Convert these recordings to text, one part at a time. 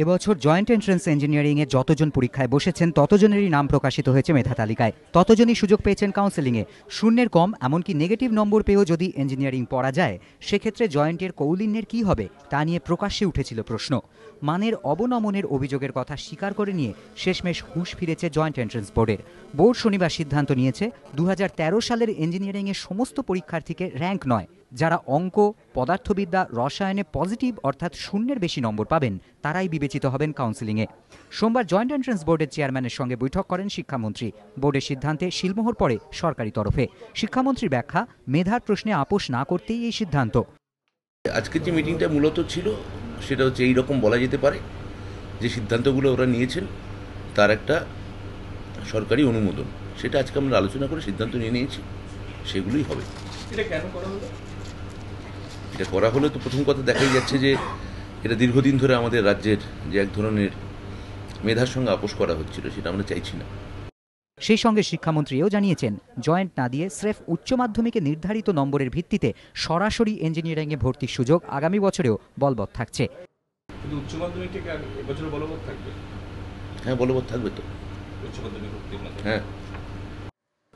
এবছর joint entrance engineering এ যতজন পরীক্ষায় বসেছেন ততজনেরই নাম প্রকাশিত হয়েছে মেধা তালিকায়। ততজনই সুযোগ পেয়েছেন কাউন্সেলিংয়ে। শূন্যের কম এমনকি নেগেটিভ নম্বর পেয়েও যদি ইঞ্জিনিয়ারিং পড়া যায়, সেক্ষেত্রে জয়েন্টের কৌলিন্যের কী হবে তা নিয়ে প্রকাশ্যে উঠেছিল প্রশ্ন। মানের অবনমনের অভিযোগের কথা স্বীকার করে নিয়ে শেষমেশ হুঁশ ফিরেছে জয়েন্ট এন্ট্রান্স বোর্ডের। বোর্ড শনিবার সিদ্ধান্ত নিয়েছে 2013 সালের ইঞ্জিনিয়ারিংয়ের সমস্ত পরীক্ষার্থীকে র্যাঙ্ক নয়, যারা অঙ্ক, পদার্থবিদ্যা, রসায়নে পজিটিভ অর্থাৎ শূন্যের বেশি নম্বর পাবেন তারাই বিবেচিত হবেন কাউন্সেলিংয়ে। সোমবার জয়েন্ট এন্ট্রান্স বোর্ডের চেয়ারম্যানের সঙ্গে বৈঠক করেন শিক্ষামন্ত্রী। বোর্ডের সিদ্ধান্তে শিলমোহর পড়ে সরকারি তরফে। শিক্ষামন্ত্রীর ব্যাখ্যা, মেধার প্রশ্নে আপোষ না করতেই এই সিদ্ধান্ত। আজকের যে মিটিংটা মূলত ছিল সেটা হচ্ছে এইরকম বলা যেতে পারে যে সিদ্ধান্তগুলো ওরা নিয়েছেন তার একটা সরকারি অনুমোদন, সেটা আজকে আমরা আলোচনা করে সিদ্ধান্ত নিয়েছি, সেগুলোই হবে। এটা কেন করা হলো? এটা করা হলে তো প্রথম কথা দেখাই যাচ্ছে যে এটা দীর্ঘদিন ধরে আমাদের রাজ্যের যে এক ধরনের মেধার সঙ্গে আপোষ করা হচ্ছিল, সেটা আমরা চাইছি না। সেই সঙ্গে শিক্ষামন্ত্রীও জানিয়েছেন, জয়েন্ট না দিয়ে স্রেফ উচ্চ মাধ্যমিকে নির্ধারিত নম্বরের ভিত্তিতে সরাসরি ইঞ্জিনিয়ারিংয়ে ভর্তির সুযোগ আগামী বছরেও বলবৎ থাকছে। কিন্তু উচ্চ মাধ্যমিক থেকে এবছর বলবৎ থাকবে? হ্যাঁ, বলবৎ থাকবে তো। উচ্চ মাধ্যমিক হ্যাঁ।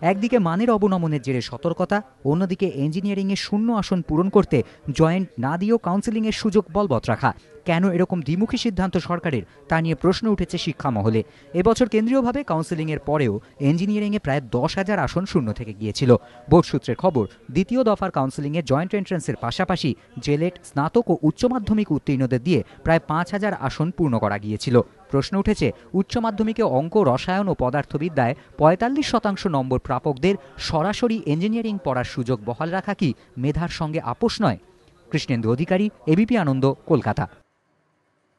একদিকে মানের অবনমনের জেরে সতর্কতা, অন্যদিকে ইঞ্জিনিয়ারিংয়ে শূন্য আসন পূরণ করতে জয়েন্ট না দিয়েও কাউন্সেলিংয়ের সুযোগ বলবৎ রাখা। কেন এরকম দ্বিমুখী সিদ্ধান্ত সরকারের তা নিয়ে প্রশ্ন উঠেছে শিক্ষা মহলে। এবছর কেন্দ্রীয়ভাবে কাউন্সেলিংয়ের পরেও ইঞ্জিনিয়ারিংয়ে প্রায় 10,000 আসন শূন্য থেকে গিয়েছিল। বোর্ড সূত্রের খবর, দ্বিতীয় দফার কাউন্সেলিংয়ে জয়েন্ট এন্ট্রান্সের পাশাপাশি জেলেট, স্নাতক ও উচ্চ মাধ্যমিক উত্তীর্ণদের দিয়ে প্রায় 5,000 আসন পূর্ণ করা গিয়েছিল। প্রশ্ন উঠেছে, উচ্চ মাধ্যমিকে অঙ্ক, রসায়ন ও পদার্থবিদ্যায় 45% নম্বর প্রাপকদের সরাসরি ইঞ্জিনিয়ারিং পড়ার সুযোগ বহাল রাখা কি মেধার সঙ্গে আপোষ নয়? কৃষ্ণেন্দু অধিকারী, এবিপি আনন্দ, কলকাতা।